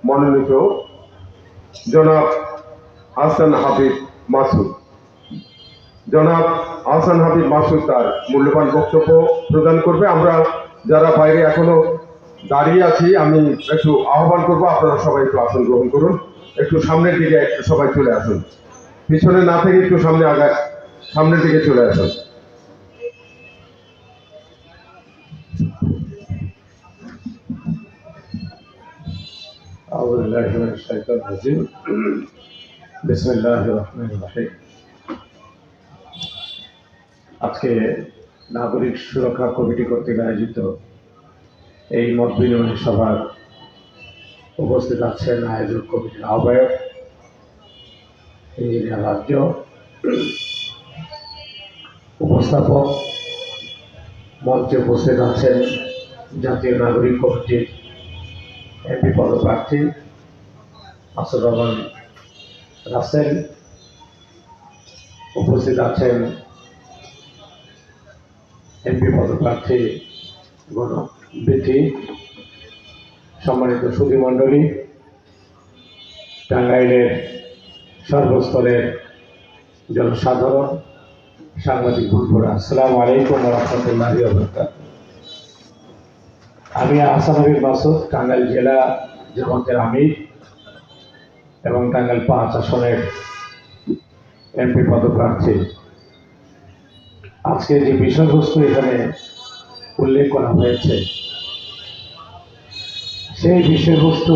মনোনীত জনাব আহসান হাবিব মাসুদ। জনাব আহসান হাবিব মাসুদ তার মূল্যবান বক্তব্য প্রদান করবে। আমরা যারা বাইরে এখনো দাঁড়িয়ে আছি আমি একটু আহ্বান করবো, আপনারা সবাই একটু আসন গ্রহণ করুন, একটু সামনের দিকে একটু সবাই চলে আসুন, পিছনে না থেকে একটু সামনের দিকে চলে আসুন। আজকে নাগরিক সুরক্ষা কমিটি কর্তৃক আয়োজিত এই মত বিনিময় সভার উপস্থিত আছেন আয়োজক কমিটির আহ্বায়ক ইঞ্জিনিয়ার রাজ্য, উপস্থাপক, মঞ্চে উপস্থিত আছেন জাতীয় নাগরিক কমিটির এমপি পদপ্রার্থী মাসুদ রহমান রাসেল, উপস্থিত আছেন এমপি পদপ্রার্থী গণবিধি, সম্মানিত সুধীমণ্ডলী, টাঙ্গাইলের সর্বস্তরের জনসাধারণ, সাংবাদিক বন্ধুরা, আসসালামু আলাইকুম ওয়া রাহমাতুল্লাহি ওয়া বারাকাতুহু। আমি আহসান হাবিব মাসুদ, টাঙ্গাইল জেলা জামাতের আমির এবং টাঙ্গাইল 5 আসনের এমপি পদপ্রার্থী। আজকে যে বিষয়বস্তু এখানে উল্লেখ করা হয়েছে সেই বিষয়বস্তু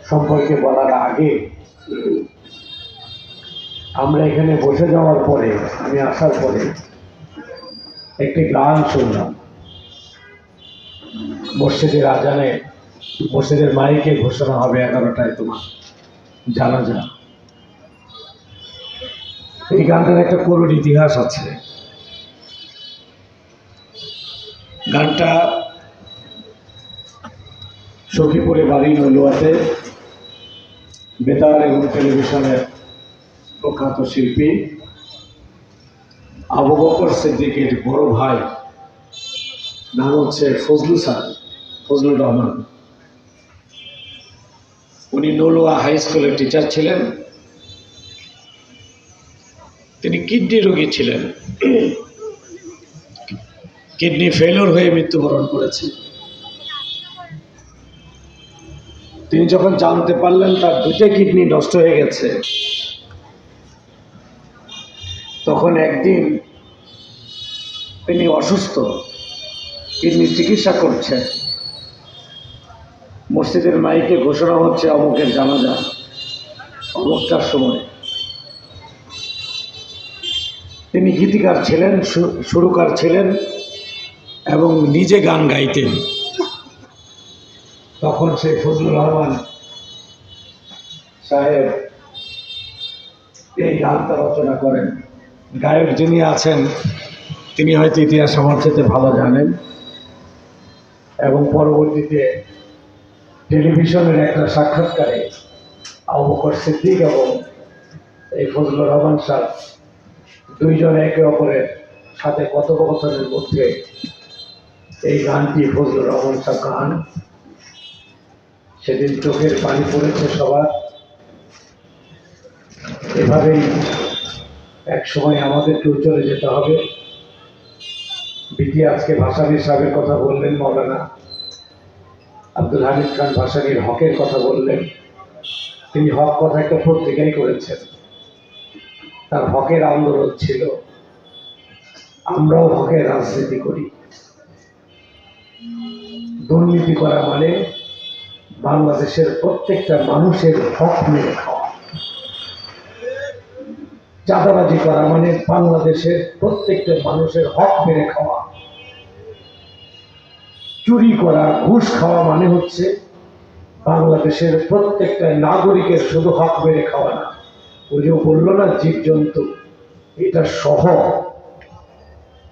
সম্পর্কে বলার আগে আমরা এখানে বসে যাওয়ার পরে, আমি আসার পরে একটি গান শুনলাম। মসজিদের আজানে, মসজিদের মাইকে ঘোষণা হবে 11টায় তোমার জানাজা। এই গানটার একটা করুণ ইতিহাস আছে। গানটা সখীপুরে বাড়ি নলুয়াতে বেতার এবং টেলিভিশনের প্রখ্যাত শিল্পী আবু বকর সিদ্দিকের বড় ভাই, নাম হচ্ছে ফজলুর রহমান। উনি নলুয়া হাই স্কুলের টিচার ছিলেন। তিনি কিডনি রোগী ছিলেন, কিডনি ফেলিওর হয়ে মৃত্যুবরণ করেছেন। তিনি যখন জানতে পারলেন তার 2টা কিডনি নষ্ট হয়ে গেছে, তখন একদিন তিনি অসুস্থ, কিডনি চিকিৎসা করছেন। মসজিদের মাইকে ঘোষণা হচ্ছে অমুকের জানাজা অমুকটার সময়। তিনি গীতিকার ছিলেন, সুরকার ছিলেন এবং নিজে গান গাইতেন। তখন সেই ফজলুর রহমান সাহেব এই গানটা রচনা করেন। গায়ক যিনি আছেন তিনি হয়তো ইতিহাস আমার চেয়ে ভালো জানেন, এবং পরবর্তীতে টেলিভিশনের একটা সাক্ষাৎকারে আবু বকর সিদ্দিক এবং এই ফজলুর রহমান সাহেব দুইজন একে অপরের সাথে কথোপকথনের মধ্যে এই গানটি ফজলুর রহমান সাহেব গান। সেদিন চোখের পানি পড়েছে সবার। এভাবেই এক সময় আমাদেরকেও চলে যেতে হবে। বিটি আজকে ভাসানীর সাহেবের কথা বললেন, মৌলানা আব্দুল হামিদ খান ভাসানীর হকের কথা বললেন। তিনি হক কথা একটা পত্রিকাই করেছেন, তার হকের আন্দোলন ছিল। আমরাও হকের রাজনীতি করি। দুর্নীতি করা মানে বাংলাদেশের প্রত্যেকটা মানুষের হক মেরে খাওয়া। চাঁদাবাজি করা মানে বাংলাদেশের প্রত্যেকটা মানুষের হক মেরে খাওয়া। চুরি করা, ঘুষ খাওয়া মানে হচ্ছে বাংলাদেশের প্রত্যেকটা নাগরিকের শুধু হক মেরে খাওয়া না, ওই যে বলল না জীবজন্তু, এটা সহ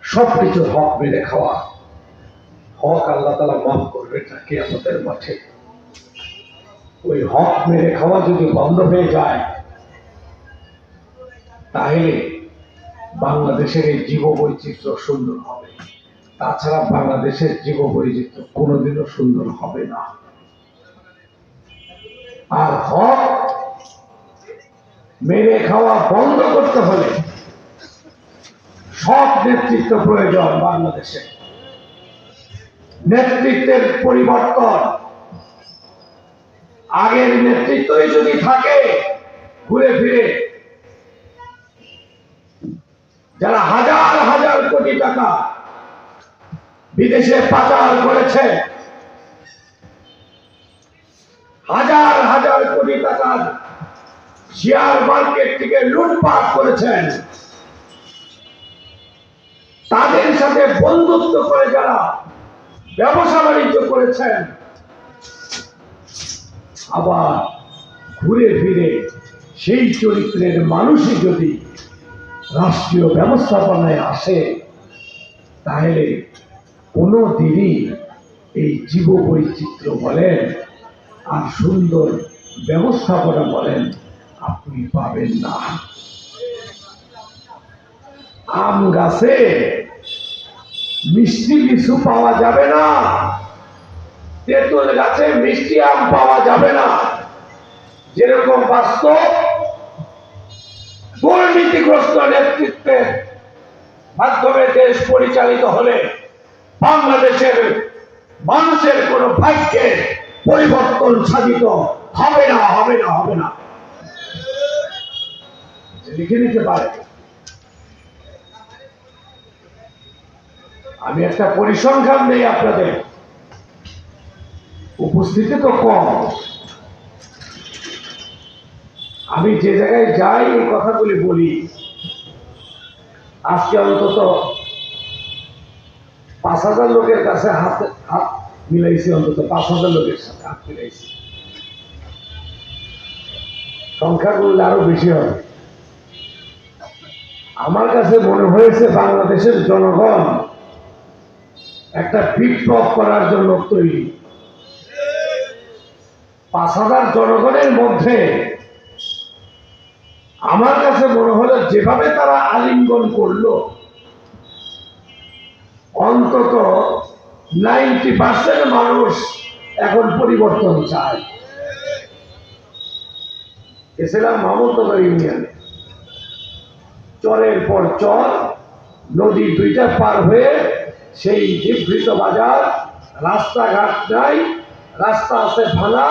সবকিছুর হক মেরে খাওয়া। হক আল্লাহ তাআলা মাফ করবে তাকে আমাদের মাঠে। ওই হক মেরে খাওয়া যদি বন্ধ হয়ে যায় তাহলে বাংলাদেশের এই জীববৈচিত্র্য সুন্দর হবে। তাছাড়া বাংলাদেশের জীববৈচিত্র্য কোনোদিনও সুন্দর হবে না। আর হক মেরে খাওয়া বন্ধ করতে হলে সব নেতৃত্ব প্রয়োজন। বাংলাদেশে নেতৃত্বের পরিবর্তন, আগের নেতৃত্বই যদি থাকে ঘুরে ফিরে, যারা হাজার হাজার কোটি টাকা বিদেশে পাচার করেছে, হাজার হাজার কোটি টাকার শেয়ার মার্কেট থেকে লুটপাট করেছেন, তাদের সাথে বন্ধুত্ব করে যারা ব্যবসা বাণিজ্য করেছেন, আবার ঘুরে ফিরে সেই চরিত্রের মানুষই যদি রাষ্ট্রীয় ব্যবস্থাপনায় আসে, তাহলে কোনো দিনই এই জীববৈচিত্র্য বলেন আর সুন্দর ব্যবস্থাপনা বলেন আপনি পাবেন না। আম গাছে মিষ্টি লিচু পাওয়া যাবে না, তেঁতুল গাছে মিষ্টি আম পাওয়া যাবে না। যেরকম বাস্তব, দুর্নীতিগ্রস্ত নেতৃত্বের মাধ্যমে দেশ পরিচালিত হলে বাংলাদেশের মানুষের কোন ভাগ্যের পরিবর্তন সাধিত হবে না, হবে না, হবে না। লিখে নিতে পারে। আমি একটা পরিসংখ্যান নেই আপনাদের, উপস্থিতি তো কম। আমি যে জায়গায় যাই এই কথাগুলি বলি। আজকে অন্তত 5,000 লোকের কাছে হাত মিলাইছি, অন্তত 5,000 লোকের সাথে হাত মিলাইছি। সংখ্যাগুলো আরো বেশি হবে। আমার কাছে মনে হয়েছে বাংলাদেশের জনগণ একটা বিপ্লব করার জন্য তৈরি। 5,000 জনগণের মধ্যে আমার কাছে মনে হলো যেভাবে তারা আলিঙ্গন করলো, অন্তত 90% মানুষ এখন পরিবর্তন চায়। গেছিলাম মামুদনগর ইউনিয়নে, চরের পর চর, নদী দুইটা পার হয়ে সেই নিভৃত বাজার, রাস্তাঘাট নাই, রাস্তা আছে ভাঙা,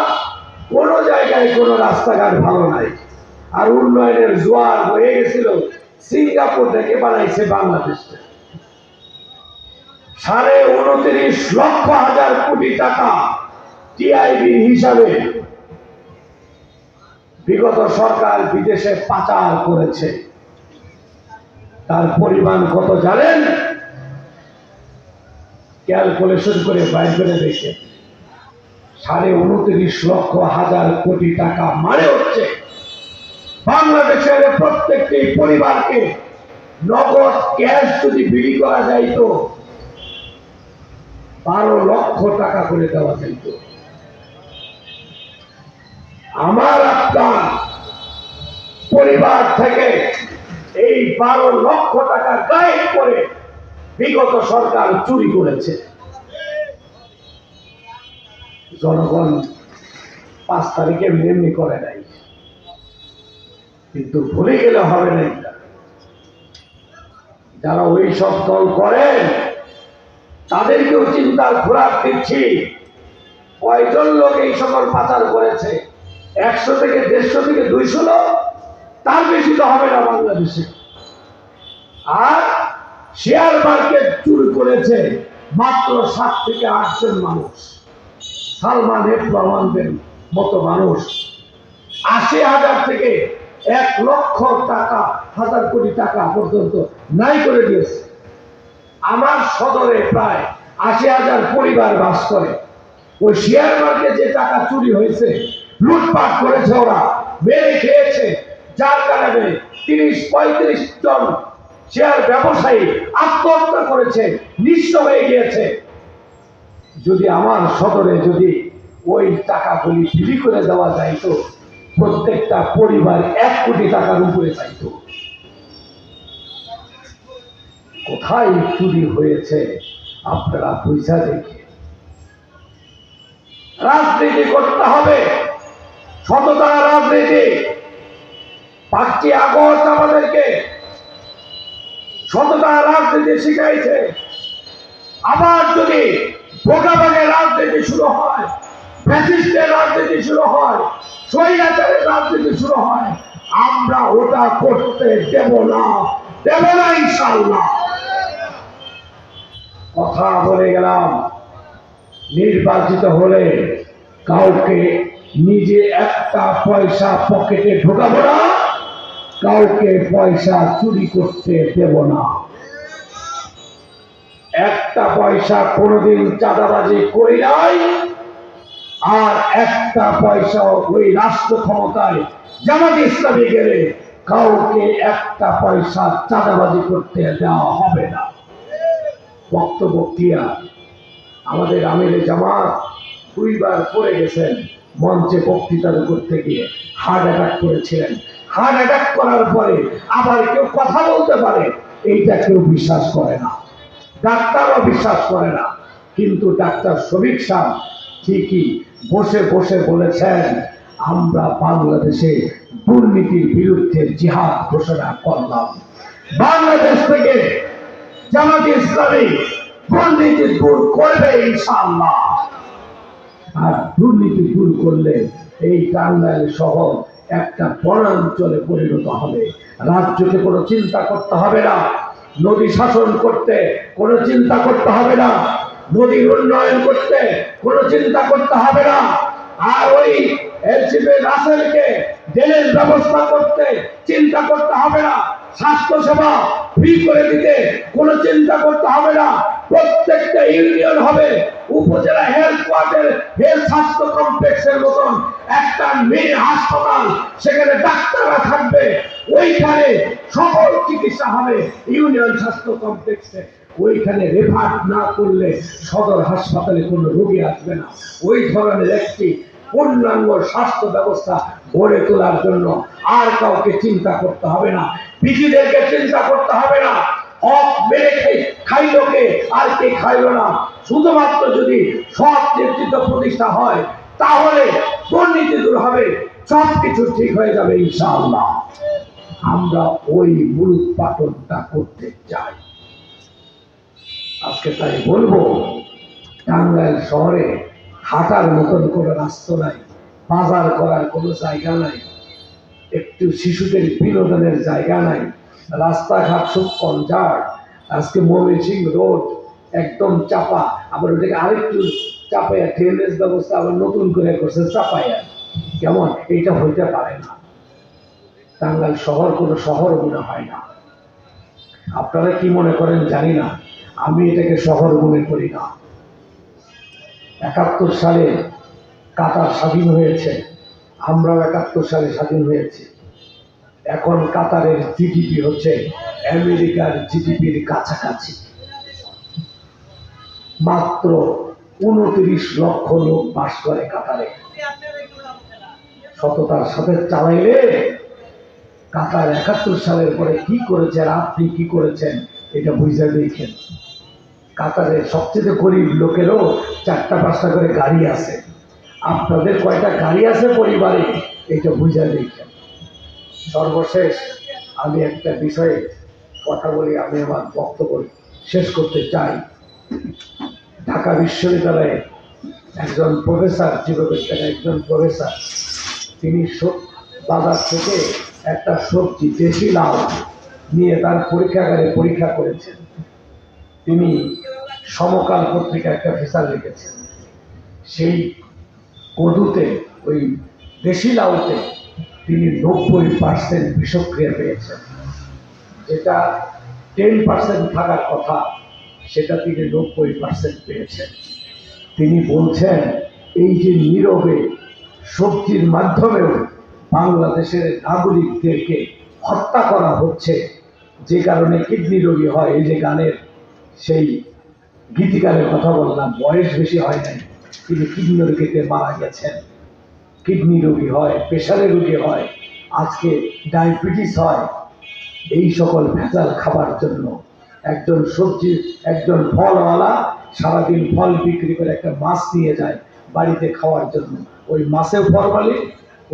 কোনো জায়গায় কোনো রাস্তাঘাট ভালো নাই। আর উন্নয়নের জোয়ার হয়ে গেছিল, সিঙ্গাপুর থেকে বানাইছে বাংলাদেশে। 29.5 লক্ষ হাজার কোটি টাকা টিআইবি হিসাবে বিগত সরকার বিদেশে পাচার করেছে। তার পরিমাণ কত জানেন? ক্যালকুলেশন করে বাইর করে দেখে 29.5 লক্ষ হাজার কোটি টাকা মানে হচ্ছে বাংলাদেশের প্রত্যেকটি পরিবারকে নগদ ক্যাশ যদি বিলি করা যাইত 12 লক্ষ টাকা করে দেওয়া যাইত। আমার আপনার পরিবার থেকে এই 12 লক্ষ টাকা গায়েব করে বিগত সরকার চুরি করেছে। জনগণ 5 তারিখে এমনি করে নাই, কিন্তু ভুলে গেলে হবে না। যারা ওই সব দল করেন তাদেরকেও চিন্তার খোরাক দিচ্ছি। কয়জন লোক এই সকল পাচার করেছে? 100 থেকে 150 থেকে 200 লোক, তার বেশি তো হবে না বাংলাদেশে। আর শেয়ার মার্কেট চুরি করেছে মাত্র 7 থেকে 8 জন মানুষ, সালমান এফ রহমানদের মতো মানুষ। 80,000 থেকে 1 লক্ষ টাকা, হাজার কোটি টাকা পর্যন্ত নাই করে দিয়েছে। আমার সদরে প্রায় 80,000 পরিবার বাস করে। ওই শেয়ার মার্কেটে যে টাকা চুরি হয়েছে, লুটপাট করেছে, ওরা মেরে খেয়েছে, যার কারণে 30-35 জন শেয়ার ব্যবসায়ী আত্মহত্যা করেছে, নিঃস্ব হয়ে গিয়েছে। যদি আমার সদরে যদি ওই টাকাগুলি বিলি করে দেওয়া যাইতো, প্রত্যেকটা পরিবার 1 কোটি টাকার উপরে চাইত। কোথায় চুরি হয়েছে আপনারা বুঝা দেখে। রাজনীতি করতে হবে, সততা রাজনীতি। 5ই আগস্ট আমাদেরকে সততা রাজনীতি শিখাইছে। আবার যদি ভোগাভাগের রাজনীতি শুরু হয়, ফ্যাসিস্টের রাজনীতি শুরু হয়, স্বৈরাচারের রাজনীতি শুরু হয়, আমরা ওটা করতে দেব না ইনশাআল্লাহ। কথা বলে গেলাম, নির্বাচিত হলে কাউকে নিজে একটা পয়সা পকেটে ঢোকাবো না, কাউকে পয়সা চুরি করতে দেব না। একটা পয়সা কোনোদিন চাঁদাবাজি করি নাই, আর একটা পয়সা ওই রাষ্ট্র ক্ষমতায় জামাত ইসলামী গেলে কাউকে একটা পয়সা চাঁদাবাজি করতে দেওয়া হবে না। বক্তব্য ক্লিয়ার। আমাদের আমিরে জামাত 2 বার পড়ে গেছেন মঞ্চে বক্তৃতা করতে গিয়ে, হার্ট অ্যাটাক করেছিলেন। হার্ট অ্যাটাক করার পরে আবার কেউ কথা বলতে পারে, এইটা কেউ বিশ্বাস করে না, ডাক্তারও বিশ্বাস করে না। কিন্তু ডাক্তার শফিক সাহেব ঠিকই বসে বসে বলেছেন, আমরা বাংলাদেশে দুর্নীতির বিরুদ্ধে জিহাদ ঘোষণা করলাম। বাংলাদেশ থেকে জামাত ইসলামী দুর্নীতি দূর করবে ইনশাআল্লাহ। আর দুর্নীতি দূর করলে এই টাঙ্গাইল শহর একটা বনাঞ্চলে পরিণত হবে। রাজ্যকে কোনো চিন্তা করতে হবে না, নদী শাসন করতে কোনো চিন্তা করতে হবে না, নদীর উন্নয়ন করতে কোনো চিন্তা করতে হবে না। আর ওই এলসিপি রাসেলকে জেলের ব্যবস্থা করতে চিন্তা করতে হবে না, স্বাস্থ্য সেবা ফ্রি করে দিতে কোনো চিন্তা করতে হবে না। প্রত্যেকটা ইউনিয়ন হবে উপজেলা হেলথ কোয়ার্টার, হেলথ স্বাস্থ্য কমপ্লেক্সের মতন একটা মেয়ে হাসপাতাল, সেখানে ডাক্তাররা থাকবে, ওইখানে সকল চিকিৎসা হবে ইউনিয়ন স্বাস্থ্য কমপ্লেক্সে। ওইখানে রেফার না করলে সদর হাসপাতালে কোনো রোগী আসবে না। ওই ধরনের একটি পূর্ণাঙ্গ স্বাস্থ্য ব্যবস্থা গড়ে তোলার জন্য আর কাউকে চিন্তা করতে হবে না, পিসিদেরকে চিন্তা করতে হবে না। হক মেরে খাইলো কে আর কে খাইলো না, শুধুমাত্র যদি সৎ নেতৃত্ব প্রতিষ্ঠা হয় তাহলে দুর্নীতি দূর হবে, সবকিছু ঠিক হয়ে যাবে ইনশাআল্লাহ। আমরা ওই মূলোৎপাটনটা করতে চাই। আজকে তাই বলবো, টাঙ্গাইল শহরে হাঁটার মতন কোনো রাস্তা নাই, বাজার করার কোনো জায়গা নাই, একটু শিশুদের বিনোদনের জায়গা নাই, রাস্তাঘাট সব কনজার্ট। আজকে ময়মনসিংহ রোড একদম চাপা, আবার ওটাকে আরেকটু চাপাইয়া ড্রেনেজ ব্যবস্থা আবার নতুন করে করছে চাপাইয়া। কেমন? এইটা হইতে পারে না। টাঙ্গাইল শহর কোনো শহর মনে হয় না। আপনারা কি মনে করেন জানি না, আমি এটাকে শহর মনে করি না। 71 সালে কাতার স্বাধীন হয়েছে, আমরাও 71 সালে স্বাধীন হয়েছি। এখন কাতারের জিডিপি হচ্ছে আমেরিকার জিডিপির কাছাকাছি। মাত্র 29 লক্ষ লোক বাস করে কাতারে। সততার সাথে চালাইলে কাতার 71 সালের পরে কি করেছে আর আপনি কি করেছেন এটা বুঝে দেখেন। কাতারের সবচেয়ে গরিব লোকেরও 4টা-5টা করে গাড়ি আছে, আপনাদের কয়টা গাড়ি আছে পরিবারে এটা বুঝে দেখেন। সর্বশেষ আমি একটা বিষয়ে কথা বলি, আমি আমার বক্তব্য শেষ করতে চাই। ঢাকা বিশ্ববিদ্যালয়ে একজন প্রফেসর, জীববিজ্ঞানের একজন প্রফেসর, তিনি বাজার থেকে একটা সবজি দেশি লাউ নিয়ে তার পরীক্ষাগারে পরীক্ষা করেছেন। তিনি সমকাল পত্রিকা একটা ফিচার লিখেছেন, সেই কদুতে ওই দেশি লাউতে তিনি 90% বিষক্রিয়া পেয়েছেন। যেটা 10% থাকার কথা সেটা তিনি 90% পেয়েছেন। তিনি বলছেন, এই যে নীরবে সবজির মাধ্যমেও বাংলাদেশের নাগরিকদেরকে হত্যা করা হচ্ছে, যে কারণে কিডনি রোগী হয়। এই যে গানের সেই গীতিকারের কথা বললাম, বয়স বেশি হয় নাই, তিনি কিডনি রোগীতে মারা গেছেন। কিডনি রোগী হয়, প্রেশারের রোগী হয়, আজকে ডায়াবেটিস হয়, এই সকল ভেজাল খাবার জন্য। একজন ফলওয়ালা সারাদিন ফল বিক্রি করে একটা মাছ নিয়ে যায় বাড়িতে খাওয়ার জন্য, ওই মাছেও ফরমালিন,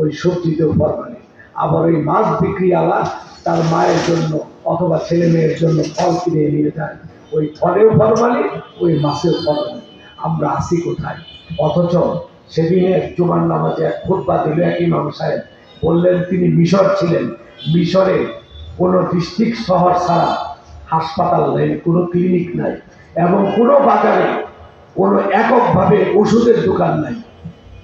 ওই সবজিতেও ফরমালিন। আবার ওই মাছ বিক্রিওয়ালা তার মায়ের জন্য অথবা ছেলে মেয়ের জন্য ফল কিনে নিয়ে যায়, ওই ফলেও ফরমালিন, ওই মাছেও ফরমালিন। আমরা আসি কোথায়? অথচ সেদিনের জুমার নামাজে এক খুতবা দিল এক ইমাম সাহেব, বললেন তিনি মিশর ছিলেন, মিশরে কোনো ডিস্ট্রিক্ট শহর ছাড়া হাসপাতাল নেই, কোনো ক্লিনিক নাই, এবং কোনো বাজারে কোনো এককভাবে ওষুধের দোকান নাই।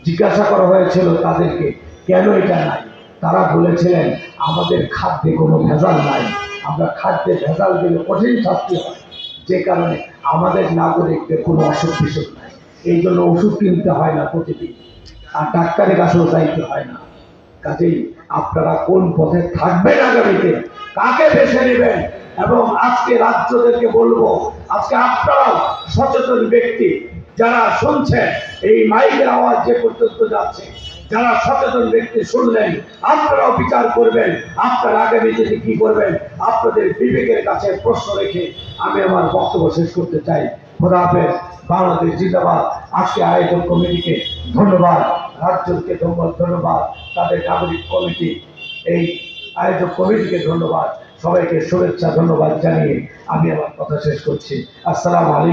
জিজ্ঞাসা করা হয়েছিল তাদেরকে কেন এটা নাই, তারা বলেছিলেন আমাদের খাদ্যে কোনো ভেজাল নাই, আমরা খাদ্যে ভেজাল দিলে কঠিন শাস্তি হয়, যে কারণে আমাদের নাগরিকদের কোনো অসুখ বিসুখ নাই, এই জন্য ওষুধ কিনতে হয় না প্রতিদিন, আর ডাক্তারের কাছেও যাইতে হয় না। কাজেই আপনারা কোন পথে থাকবেন আগামীতে, কাকে বেছে নেবেন? এবং আজকে রাজ্যদেরকে বলবো, আজকে আপনারাও সচেতন ব্যক্তি যারা শুনছেন, এই মাইকের আওয়াজ যে পর্যন্ত যাচ্ছে, যারা সচেতন ব্যক্তি শুনলেন, আপনারাও বিচার করবেন, আপনারা আগামীতে কি করবেন আপনাদের বিবেকের কাছে প্রশ্ন রেখে আমি আমার বক্তব্য শেষ করতে চাই। খোদা হাফেজ। বাংলাদেশ জিন্দাবাদ। আজকে আয়োজক কমিটিকে ধন্যবাদ, রাজ্যকে ধন্যবাদ, তাদের নাগরিক কমিটি, এই আয়োজক কমিটিকে ধন্যবাদ, সবাইকে শুভেচ্ছা ধন্যবাদ জানিয়ে আমি আমার কথা শেষ করছি। আসসালামু আলাইকুম।